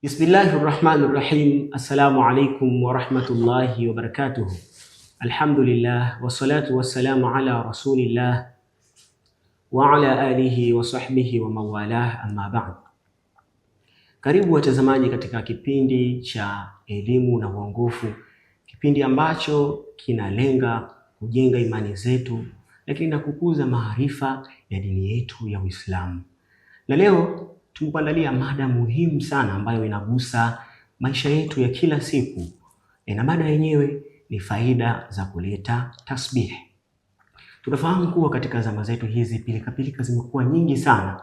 Bismillahirrahmanirrahim. Assalamu alaikum wa rahmatullahi wa barakatuh. Alhamdulillah wassalatu wassalamu ala rasulillah wa ala alihi wa sahbihi wa mawalah, amma ba'd. Karibu watazamaji katika kipindi cha elimu na uongofu, kipindi ambacho kinalenga kujenga imani zetu lakini na kukuza maarifa ya dini yetu ya Uislamu. Na leo tumekuandalia mada muhimu sana ambayo inagusa maisha yetu ya kila siku, na mada yenyewe ni faida za kuleta tasbih. Tunafahamu kuwa katika zama zetu hizi pilikapilika zimekuwa nyingi sana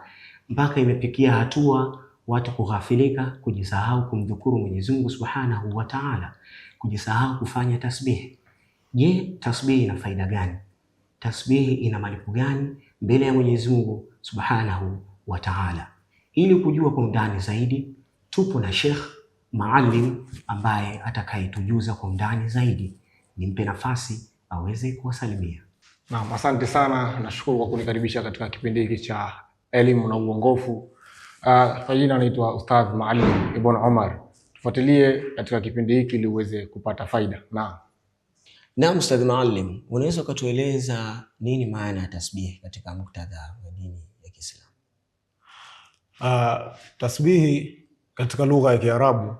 mpaka imefikia hatua watu kughafilika, kujisahau kumdhukuru Mwenyezi Mungu Subhanahu wa Ta'ala, kujisahau kufanya tasbih. Je, tasbih ina faida gani? Tasbih ina malipo gani mbele ya Mwenyezi Mungu Subhanahu wa Ta'ala? Ili kujua kwa undani zaidi, tupo na Sheikh Maalim ambaye atakayetujuza kwa undani zaidi. Nimpe nafasi aweze kuwasalimia. Naam, asante sana. Nashukuru kwa kunikaribisha katika kipindi hiki cha elimu na uongofu. Kwa jina naitwa Ustadh Maalim Ibn Omar. Tufuatilie katika kipindi hiki ili uweze kupata faida. Naam, Ustadh Maalim, unaweza kutueleza nini maana ya tasbih katika muktadha wa dini ya Kiislamu? Tasbihi katika lugha ya Kiarabu,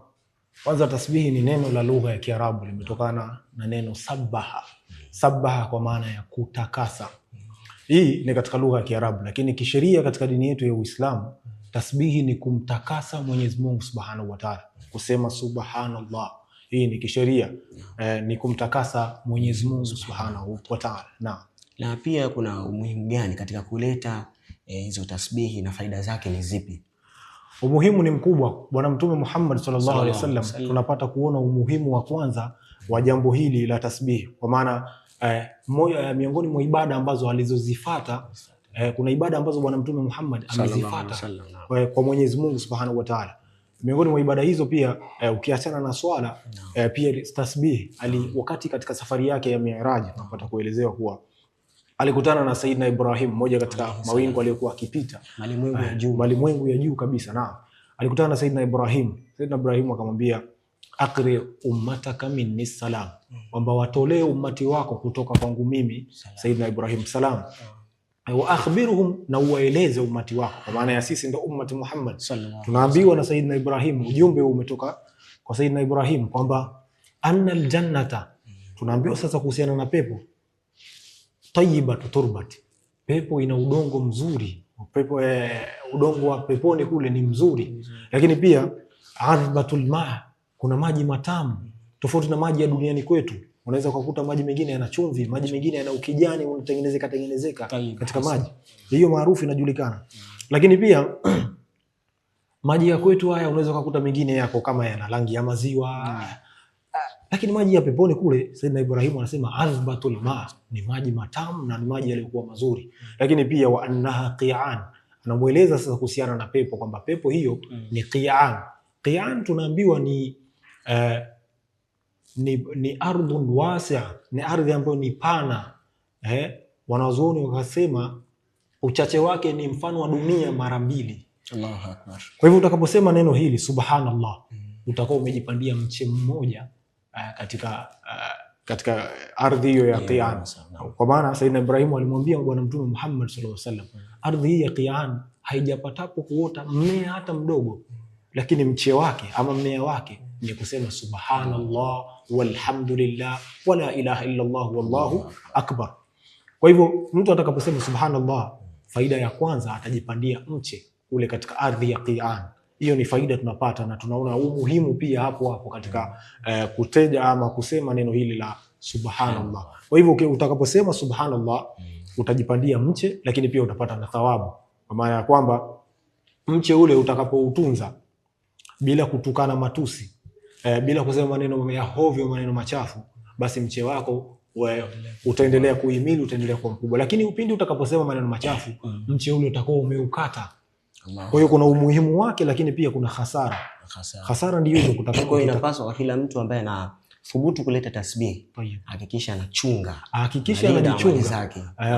kwanza tasbihi ni neno la lugha ya Kiarabu, limetokana na neno sabaha. Sabaha kwa maana ya kutakasa. Hii ni katika lugha ya Kiarabu, lakini kisheria katika dini yetu ya Uislamu, tasbihi ni kumtakasa Mwenyezi Mungu Subhanahu wa Ta'ala, kusema subhanallah. Hii ni kisheria, ni kumtakasa Mwenyezi Mungu Subhanahu wa Ta'ala. Na pia kuna umuhimu gani katika kuleta hizo tasbihi na faida zake ni zipi? Umuhimu ni mkubwa. Bwana Mtume Muhammad sallallahu alaihi wasallam, tunapata kuona umuhimu wa kwanza wa jambo hili la tasbihi, kwa maana miongoni mwa ibada ambazo alizozifuata, kuna ibada ambazo Bwana Mtume Muhammad amezifuata kwa Mwenyezi Mungu Subhanahu wa Ta'ala. Miongoni mwa ibada hizo pia ukiachana na swala, pia tasbih. Wakati katika safari yake ya Mi'raj tunapata kuelezewa kuwa alikutana na Sayyidina Ibrahim, mmoja katika mawingu aliyokuwa akipita, malimwengu ya juu kabisa. Na alikutana na Sayyidina Ibrahim. Sayyidina Ibrahim akamwambia, akri ummataka minni salam, kwamba watolee ummati wako kutoka kwangu mimi Sayyidina Ibrahim salam. Wa akhbiruhum, na uwaeleze ummati wako, kwa maana ya sisi ndio ummati Muhammad. Tunaambiwa na Sayyidina Ibrahim, ujumbe umetoka kwa Sayyidina Ibrahim kwamba anna aljannata, tunaambiwa sasa kuhusiana na pepo, tayyibatu turbati, pepo ina udongo mzuri. Pepo, udongo wa peponi kule ni mzuri. Lakini pia adbatul ma, kuna maji matamu tofauti na maji ya duniani kwetu. Unaweza kukuta maji mengine yana chumvi, maji mengine yana ukijani unatengenezeka katika maji. Hiyo maarufu inajulikana. Lakini pia maji ya kwetu haya unaweza kukuta mengine yako kama yana rangi ya maziwa. Lakini maji ya peponi kule, Sayyidina Ibrahim anasema azbatul ma, ni maji matamu na ni maji yaliyokuwa mazuri. Lakini pia wa annaha qi'an, anamueleza sasa kuhusiana na pepo kwamba pepo hiyo ni qi'an. Qi'an tunaambiwa ni ardhun wasi'a, ni ardhi ambayo ni pana. Wanazuoni wakasema uchache wake ni mfano wa dunia mara 2. Allahu Akbar. Kwa hivyo utakaposema neno hili subhanallah, utakuwa umejipandia mche mmoja katika ardhi hiyo ya Qi'an. Kwa maana Sayyidina Ibrahim alimwambia Bwana Mtume Muhammad sallallahu alaihi wasallam, ardhi hii ya Qi'an haijapatapo kuota mmea hata mdogo, lakini mche wake ama mmea wake ni kusema subhanallah walhamdulillah wala ilaha illa Allah wallahu akbar. Kwa hivyo mtu atakaposema subhanallah, faida ya kwanza atajipandia mche ule katika ardhi ya Qi'an. Hiyo ni faida tunapata, na tunaona umuhimu pia hapo katika kuteja ama kusema neno hili la subhanallah. Kwa hivyo utakaposema subhanallah utajipandia mche, lakini pia utapata na thawabu, kwa maana ya kwamba mche ule utakapoutunza bila kutukana matusi, bila kusema maneno ya hovyo, maneno machafu, basi mche wako utaendelea kuhimili, utaendelea kuwa mkubwa. Lakini upindi utakaposema maneno machafu, mche ule utakuwa umeukata. Kwa hiyo kuna umuhimu wake, lakini pia kuna hasara. Hasara ndio hizo kutaka. Kwa hiyo inapaswa kwa kila mtu ambaye anathubutu kuleta tasbih, hakikisha anachunga, anajichunga.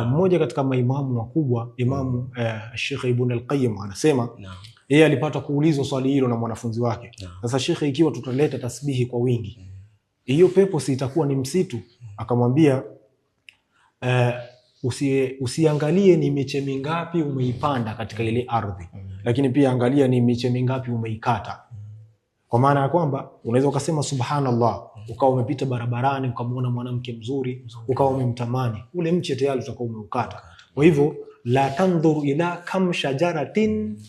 Mmoja katika maimamu wakubwa, Imamu Sheikh Ibn al-Qayyim anasema yeye alipata kuulizwa swali hilo na mwanafunzi wake. Sasa shekhe, ikiwa tutaleta tasbihi kwa wingi, hiyo pepo si itakuwa ni msitu? Akamwambia usiangalie ni miche mingapi umeipanda katika ile ardhi, lakini pia angalia ni miche mingapi umeikata. Kwa maana ya kwamba unaweza ukasema subhanallah, ukawa umepita barabarani ukamwona mwanamke mzuri, ukawa umemtamani, ule mche tayari utakuwa umeukata. Kwa hivyo la tandhur ila kam shajaratin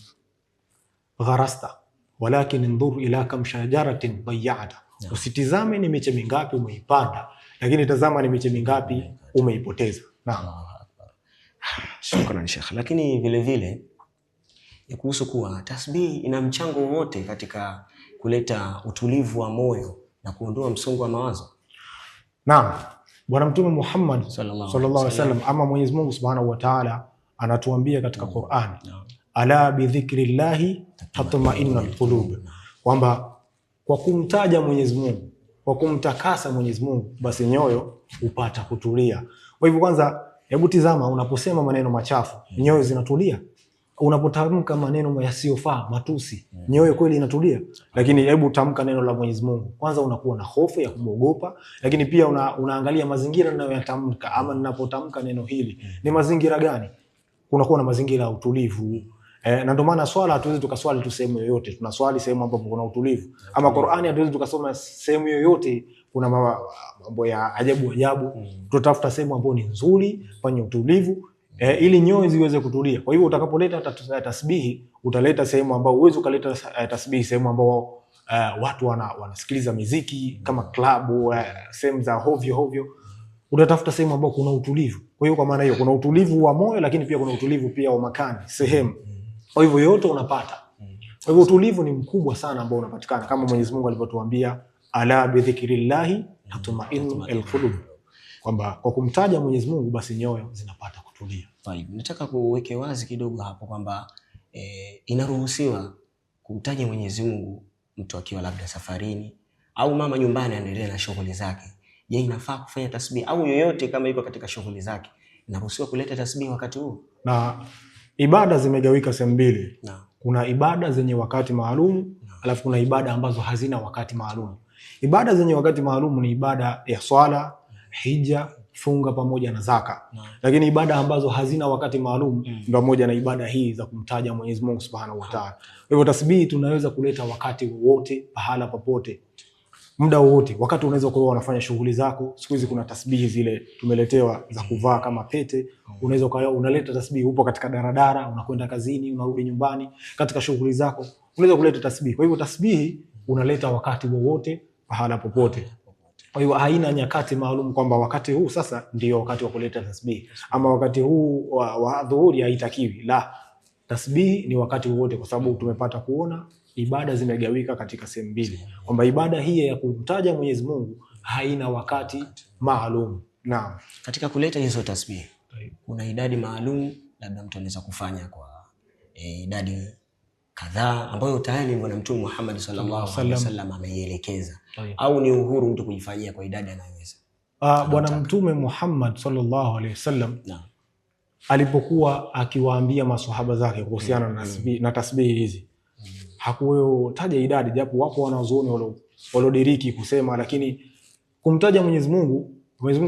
gharasta walakin indhur ila kam shajaratin dayya'ta. Usitizame ni miche mingapi umeipanda, lakini tazama ni miche mingapi umeipoteza. Naam. Shukran Sheikh. Lakini vile vile kuhusu kuwa tasbihi ina mchango wote katika kuleta utulivu wa moyo na kuondoa msongo wa mawazo. Naam. Bwana Mtume Muhammad sallallahu alaihi wasallam, ama Mwenyezi Mungu Subhanahu wa Ta'ala anatuambia katika Qur'an, ala bi dhikrillahi tatma'innul qulub, kwamba kwa kumtaja Mwenyezi Mungu, kwa kumtakasa Mwenyezi Mungu, basi nyoyo upata kutulia. Kwa hivyo kwanza, hebu tizama, unaposema maneno machafu nyoyo zinatulia. Unapotamka maneno yasiyofaa, matusi, nyoyo kweli inatulia. Lakini hebu tamka neno la Mwenyezi Mungu, kwanza unakuwa na hofu ya kumwogopa, lakini pia unaangalia mazingira ninayoyatamka, ama ninapotamka neno hili ni mazingira gani? Unakuwa na mazingira ya utulivu. Na ndio maana swala hatuwezi tukaswali tu sehemu yoyote, tunaswali sehemu ambapo kuna utulivu. Ama Qur'ani hatuwezi tukasoma sehemu yoyote kuna mambo ya ajabu. Tutafuta sehemu ambayo ni nzuri, penye utulivu, ili nyoyo ziweze kutulia. Kwa hivyo utakapoleta tasbihi, utaleta sehemu ambayo uweze ukaleta tasbihi sehemu ambayo watu wanasikiliza muziki kama klabu, sehemu za hovyo. Utatafuta sehemu ambayo kuna utulivu. Kwa hiyo kwa maana hiyo kuna utulivu wa moyo, lakini pia kuna utulivu pia wa makani, sehemu. Kwa hivyo yote unapata. Kwa hivyo utulivu ni mkubwa sana ambao unapatikana kama Mwenyezi Mungu alivyotuambia, ala bi dhikrillahi tatma'innul qulub, kwamba kwa kumtaja Mwenyezi Mungu basi nyoyo zinapata kutulia. Nataka kuweke wazi kidogo hapo kwamba inaruhusiwa kumtaja Mwenyezi Mungu mtu akiwa labda safarini au mama nyumbani anaendelea na shughuli zake. Je, inafaa kufanya tasbih au yoyote kama yuko katika shughuli zake inaruhusiwa kuleta tasbih wakati huo? Na ibada zimegawika sehemu mbili. Kuna ibada zenye wakati maalum, alafu kuna ibada ambazo hazina wakati maalum. Ibada zenye wakati maalum ni ibada ya swala, hija, funga pamoja na zaka. Lakini ibada ambazo hazina wakati maalum ndio pamoja na ibada hii za kumtaja Mwenyezi Mungu Subhanahu wa Ta'ala. Kwa hivyo tasbihi tunaweza kuleta wakati wowote, pahala popote, muda wowote. Wakati unaweza kuwa unafanya shughuli zako. Siku hizi kuna tasbihi zile tumeletewa za kuvaa kama pete. Unaweza kuwa unaleta tasbihi, upo katika daradara, unakwenda kazini, unarudi nyumbani, katika shughuli zako unaweza kuleta tasbihi. Kwa hivyo tasbihi unaleta wakati wowote, pahala popote. Kwa hiyo haina nyakati maalum kwamba wakati huu sasa ndio wakati wa kuleta tasbihi, ama wakati huu wa dhuhuri haitakiwi. La, tasbihi ni wakati wote, kwa sababu tumepata kuona ibada zimegawika katika sehemu mbili, kwamba ibada hii ya kumtaja Mwenyezi Mungu haina wakati maalum. Naam. Katika kuleta hizo tasbihi kuna idadi maalum, labda mtu anaweza kufanya kwa idadi kadhaa ambayo tayari Bwana Mtume Muhammad sallallahu alaihi wasallam ameielekeza, au ni uhuru mtu kujifanyia kwa idadi anayoweza? Bwana Mtume Muhammad sallallahu alaihi wasallam alipokuwa akiwaambia maswahaba zake kuhusiana na tasbihi hizi, hakutaja idadi, japo wapo wanazuoni waliodiriki kusema, lakini kumtaja Mwenyezi Mungu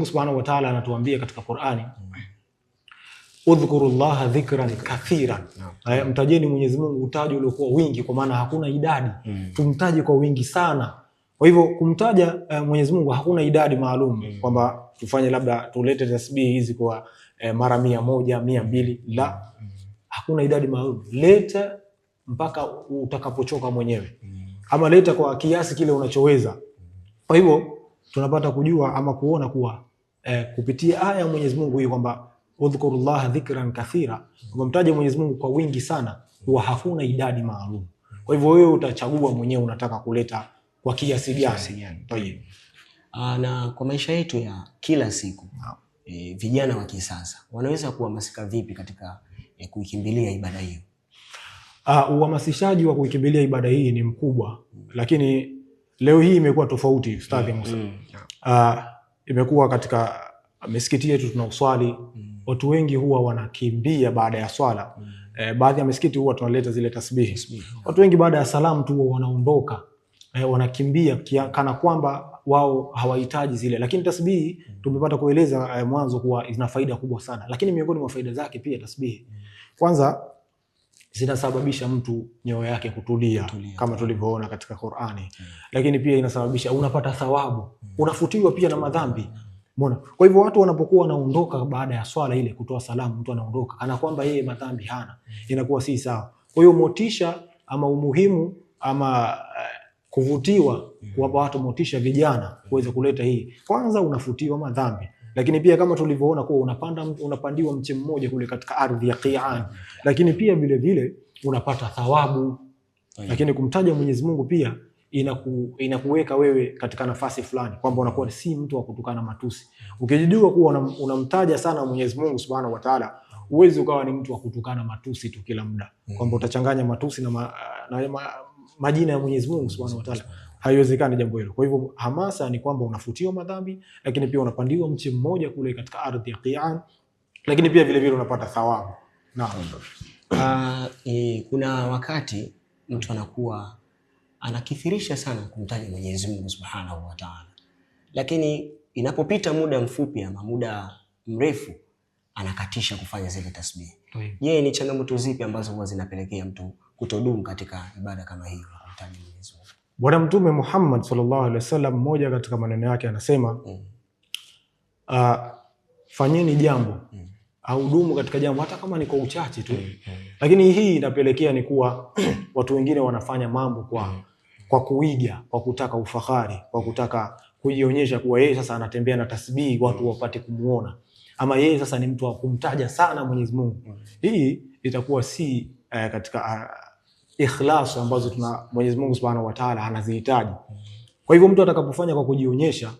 Subhanahu wa Ta'ala anatuambia katika Qur'ani, udhkurullaha dhikran kathiran. Mtajeni Mwenyezi Mungu utaji uliokuwa wingi, kwa maana hakuna idadi. Tumtaje kwa wingi sana. Kwa hivyo kumtaja Mwenyezi Mungu hakuna idadi maalum kwamba tufanye labda tulete tasbihi hizi kwa mara 100, 200. La, hakuna idadi maalum. Leta mpaka utakapochoka mwenyewe, ama leta kwa kiasi kile unachoweza. Kwa hivyo tunapata kujua ama kuona kuwa kupitia aya ya Mwenyezi Mungu hii kwamba udhkurullaha dhikran kathira, kwamba mtaje Mwenyezi Mungu kwa wingi sana, huwa hakuna idadi maalum. Kwa hivyo wewe utachagua mwenyewe unataka kuleta kwa kiasi gani. Na kwa maisha yetu ya kila siku, vijana wa kisasa wanaweza kuhamasika vipi katika kuikimbilia ibada hiyo? Uhamasishaji wa kuikimbilia ibada hii ni mkubwa, lakini leo hii imekuwa tofauti, Ustadhi Musa. Imekuwa katika misikiti yetu tuna uswali watu wengi huwa wanakimbia baada ya swala. Baadhi ya misikiti huwa tunaleta zile tasbihi. Watu wengi baada ya salamu tu huwa wanaondoka, wanakimbia kana kwamba wao hawahitaji zile, lakini tasbihi tumepata kueleza mwanzo kuwa ina faida kubwa sana. Lakini miongoni mwa faida zake pia tasbihi, kwanza zinasababisha mtu nyoyo yake kutulia kama tulivyoona katika Qur'ani. Lakini pia inasababisha unapata thawabu, unafutiwa pia na madhambi. Umeona? Kwa hivyo watu wanapokuwa wanaondoka baada ya swala ile kutoa salamu, mtu anaondoka kana kwamba yeye madhambi hana, inakuwa si sawa. Kwa hiyo motisha ama umuhimu ama kuvutiwa, kuwapa watu motisha vijana kuweza kuleta hii, kwanza unafutiwa madhambi. Lakini pia kama tulivyoona kuwa unapandiwa mche mmoja kule katika ardhi ya Qian, lakini pia vile vile unapata thawabu. Lakini kumtaja Mwenyezi Mungu pia inakuweka wewe katika nafasi fulani kwamba unakuwa si mtu wa kutukana matusi. Ukijijua kuwa unamtaja sana Mwenyezi Mungu Subhanahu wa Ta'ala, uwezi ukawa ni mtu wa kutukana matusi tu kila muda, kwamba utachanganya matusi na majina ya Mwenyezi Mungu Subhanahu wa Ta'ala. Haiwezekani jambo hilo. Kwa hivyo hamasa ni kwamba unafutiwa madhambi, lakini pia unapandiwa mche mmoja kule katika ardhi ya Qian, lakini pia vile vile unapata thawabu. Naam. Kuna wakati mtu anakuwa anakithirisha sana kumtaja Mwenyezi Mungu Subhanahu wa Ta'ala, lakini inapopita muda mfupi ama muda mrefu anakatisha kufanya zile tasbihi. Je, ni changamoto zipi ambazo huwa zinapelekea mtu kutodumu katika ibada kama hiyo kumtaja Mwenyezi Mungu? Bwana Mtume Muhammad sallallahu alaihi wasallam, mmoja katika maneno yake anasema fanyeni jambo au dumu katika jambo hata kama ni kwa uchache tu. Lakini hii inapelekea ni kuwa watu wengine wanafanya mambo kwa kuiga, kwa kutaka ufahari, kwa kutaka kujionyesha kuwa yeye sasa anatembea na tasbihi watu wapate kumuona, ama yeye sasa ni mtu wa kumtaja sana Mwenyezi Mungu. Hii itakuwa si katika ikhlas ambazo Mwenyezi Mungu Subhanahu wa Ta'ala anazihitaji. Kwa hivyo mtu atakapofanya kwa kujionyesha,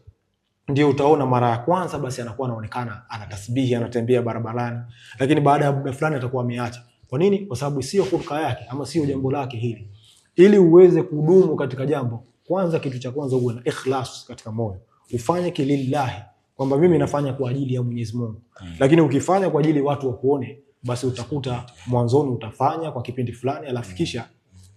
ndio utaona mara ya kwanza basi anakuwa anaonekana ana tasbihi, anatembea barabarani, lakini baada ya muda fulani atakuwa ameacha. Kwa nini? Kwa sababu sio hulka yake ama sio jambo lake hili. Ili uweze kudumu katika jambo, kwanza kitu cha kwanza uwe na ikhlas katika moyo. Ufanye kilillahi, kwamba mimi nafanya kwa ajili ya Mwenyezi Mungu. Lakini ukifanya kwa ajili watu wakuone, basi utakuta mwanzoni utafanya kwa kipindi fulani, alafu kisha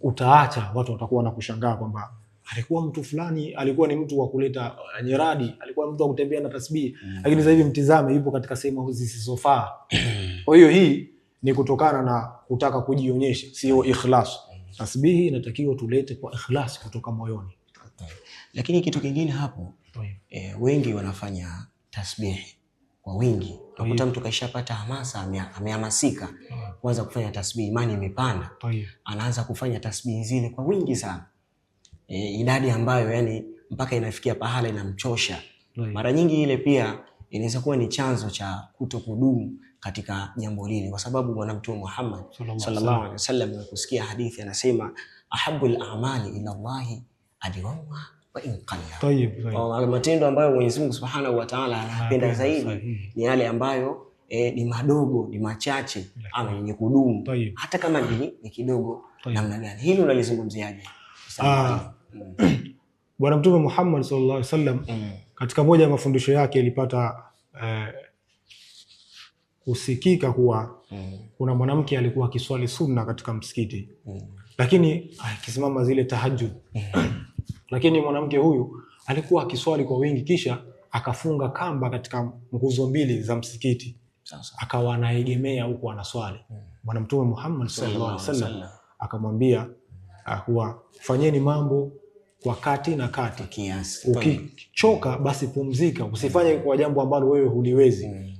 utaacha, watu watakuwa wanakushangaa kwamba alikuwa mtu fulani, alikuwa ni mtu wa kuleta nyeradi, alikuwa mtu wa kutembea na tasbihi, lakini sasa hivi mtizame yupo katika sehemu zisizofaa. Kwa hiyo hii ni kutokana na kutaka kujionyesha, sio ikhlas. Tasbihi inatakiwa tulete kwa ikhlas kutoka moyoni. Lakini kitu kingine hapo, wengi wanafanya tasbihi kwa wingi. Utakuta mtu kaishapata hamasa, amehamasika kuanza kufanya tasbihi, imani imepanda, anaanza kufanya tasbihi zile kwa wingi sana, idadi ambayo yani mpaka inafikia pahala inamchosha. Mara nyingi ile pia inaweza kuwa ni chanzo cha kutokudumu katika jambo lile, kwa sababu Bwana Mtume Muhammad sallallahu alaihi wasallam kusikia hadithi anasema ahabbul a'mali ila Allahi adwamuha wa in qalla. Matendo ambayo Mwenyezi Mungu Subhanahu wa Ta'ala anapenda zaidi ni yale ambayo ni madogo, ni machache ama yenye kudumu, hata kama ni kidogo namna gani. Hili unalizungumziaje? Bwana Mtume Muhammad sallallahu alaihi wasallam katika moja ya mafundisho yake ilipata kusikika kuwa kuna mwanamke alikuwa akiswali sunna katika msikiti, lakini akisimama zile tahajjud. Lakini mwanamke huyu alikuwa akiswali kwa wingi, kisha akafunga kamba katika nguzo mbili za msikiti, akawa anaegemea huko anaswali. Bwana Mtume Muhammad sallallahu alaihi wasallam akamwambia kuwa fanyeni mambo kwa kati na kati, kiasi. Ukichoka basi pumzika, usifanye kwa jambo ambalo wewe huliwezi.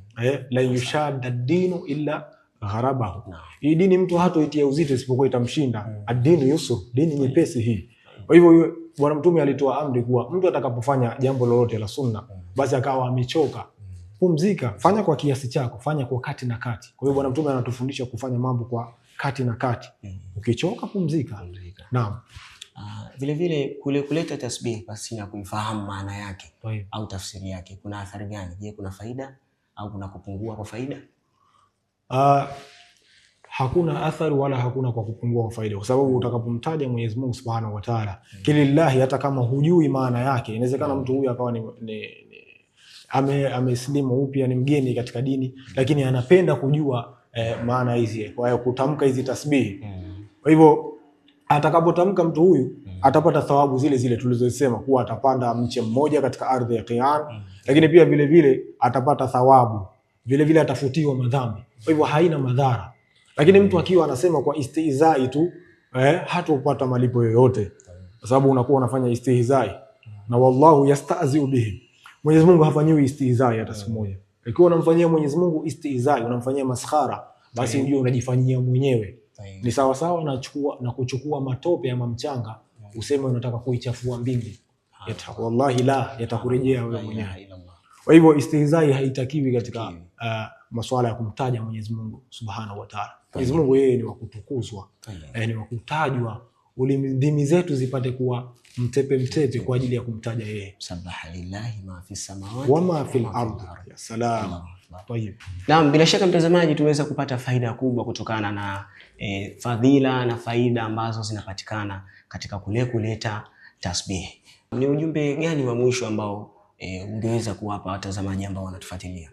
La yushadda dinu illa gharabahu. Hii dini mtu hatoitia uzito isipokuwa itamshinda. Ad-dinu yusr, dini nyepesi hii. Kwa hivyo Bwana Mtume alitoa amri kuwa mtu atakapofanya jambo lolote la sunna, basi akawa amechoka, pumzika, fanya kwa kiasi chako, fanya kwa kati na kati. Kwa hivyo Bwana Mtume anatufundisha kufanya mambo kwa kati na kati. Ukichoka pumzika. Naam. Vile vile kuleta tasbih basi na kuifahamu maana yake au tafsiri yake, kuna athari gani? Je, kuna faida au kuna kupungua kwa faida? Hakuna athari wala hakuna kwa kupungua kwa faida, kwa sababu utakapomtaja Mwenyezi Mungu Subhanahu wa Ta'ala kilillahi, hata kama hujui maana yake, inawezekana mtu huyu akawa amesilimu upya, ni mgeni katika dini, lakini anapenda kujua maana hizi, kwa hiyo kutamka hizi tasbihi. Kwa hivyo atakapotamka mtu huyu atapata thawabu zile zile tulizosema, kuwa atapanda mche mmoja katika ardhi ya Qian, lakini pia vile vile atapata thawabu, vile vile atafutiwa madhambi. Kwa hivyo haina madhara. Lakini mtu akiwa anasema kwa istihzai tu, hatopata malipo yoyote, kwa sababu unakuwa unafanya istihzai, na wallahu yastahzi'u bihi. Mwenyezi Mungu hafanyiwi istihzai hata siku moja. Ikiwa unamfanyia Mwenyezi Mungu istihzai, unamfanyia maskhara, basi unajua unajifanyia mwenyewe. Ni sawa sawa na kuchukua matope ama mchanga useme unataka kuichafua mbingu. Wallahi la, yatakurejea wewe mwenyewe. Kwa hivyo istihzai haitakiwi katika masuala ya kumtaja Mwenyezi Mungu Subhanahu wa Ta'ala. Mwenyezi Mungu yeye ni wa kutukuzwa, ni wa kutajwa, ndimi zetu zipate kuwa mtepe kwa ajili ya kumtaja yeye. Subhana lillahi ma fi samawati wa ma fil ardi. Ya salam. Tayeb. Naam, bila shaka mtazamaji, tumeweza kupata faida kubwa kutokana na fadhila na faida ambazo zinapatikana katika kuleta tasbih. Ni ujumbe gani wa mwisho ambao ungeweza kuwapa watazamaji ambao wanatufuatilia?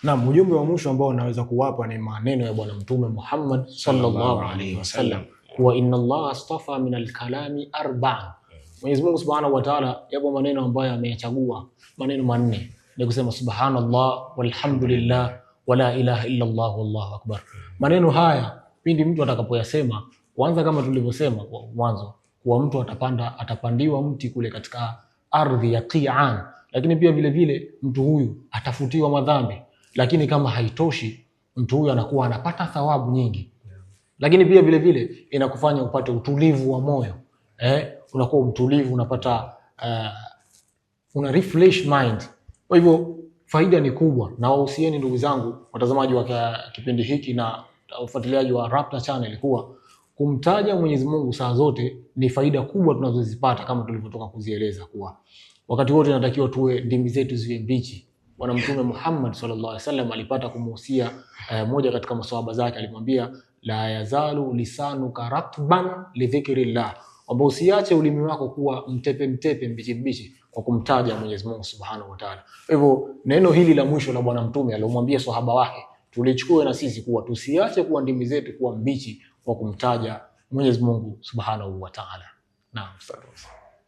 Naam, ujumbe wa mwisho ambao naweza kuwapa ni maneno ya Bwana Mtume Muhammad sallallahu alaihi wasallam, wa inna Allah astafa min al-kalami arba'a. Mwenyezi Mungu Subhanahu wa Ta'ala, yapo maneno ambayo ameyachagua, maneno manne, ni kusema subhanallah walhamdulillah wala ilaha illa Allah wallahu akbar. Maneno haya pindi mtu atakapoyasema, kwanza kama tulivyosema kwa mwanzo, kwa mtu atapandiwa mti kule katika ardhi ya Qian, lakini pia vile vile mtu huyu atafutiwa madhambi. Lakini kama haitoshi, mtu huyu anakuwa anapata thawabu nyingi, lakini pia vile vile inakufanya upate utulivu wa moyo. Unakuwa mtulivu, unapata una refresh mind. Kwa hivyo faida ni kubwa, na wahusieni ndugu zangu watazamaji wa kipindi hiki na ufuatiliaji wa Rapta Channel kuwa kumtaja Mwenyezi Mungu saa zote ni faida kubwa tunazozipata, kama tulivyotoka kuzieleza kuwa wakati wote natakiwa tuwe ndimi zetu ziwe mbichi. Bwana Mtume Muhammad sallallahu alaihi wasallam alipata kumuhusia moja katika maswahaba zake, alimwambia la yazalu lisanuka ratban li dhikrillah, ambao usiache ulimi wako kuwa mtepe mbichi kwa kumtaja Mwenyezi Mungu Subhanahu wa Ta'ala. Kwa hivyo neno hili la mwisho la Bwana Mtume aliyomwambia sahaba wake tulichukue na sisi kuwa tusiache kuwa ndimi zetu kuwa mbichi kwa kumtaja Mwenyezi Mungu Subhanahu wa Ta'ala.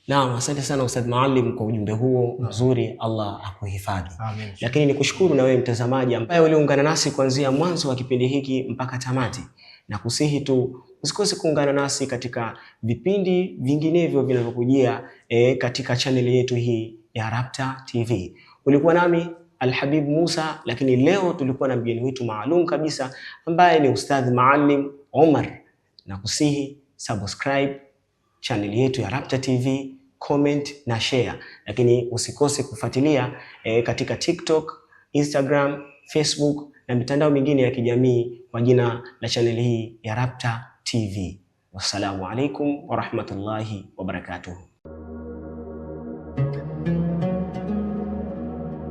Naam, asante sana Ustadh Maalim kwa ujumbe huo mzuri. Allah akuhifadhi. Amen. Lakini nikushukuru na wewe mtazamaji ambaye uliungana nasi kuanzia mwanzo wa kipindi hiki mpaka tamati, na kusihi tu usikose kuungana nasi katika vipindi vinginevyo vinavyokujia katika chaneli yetu hii ya Rapta TV. Ulikuwa nami Alhabib Musa, lakini leo tulikuwa na mgeni wetu maalum kabisa ambaye ni Ustadh Maalim Omar. Na kusihi subscribe channel yetu ya Rapta TV, comment na share, lakini usikose kufuatilia katika TikTok, Instagram, Facebook na mitandao mingine ya kijamii kwa jina la channel hii ya Rapta TV. Wassalamu alaikum wa rahmatullahi wa barakatuh.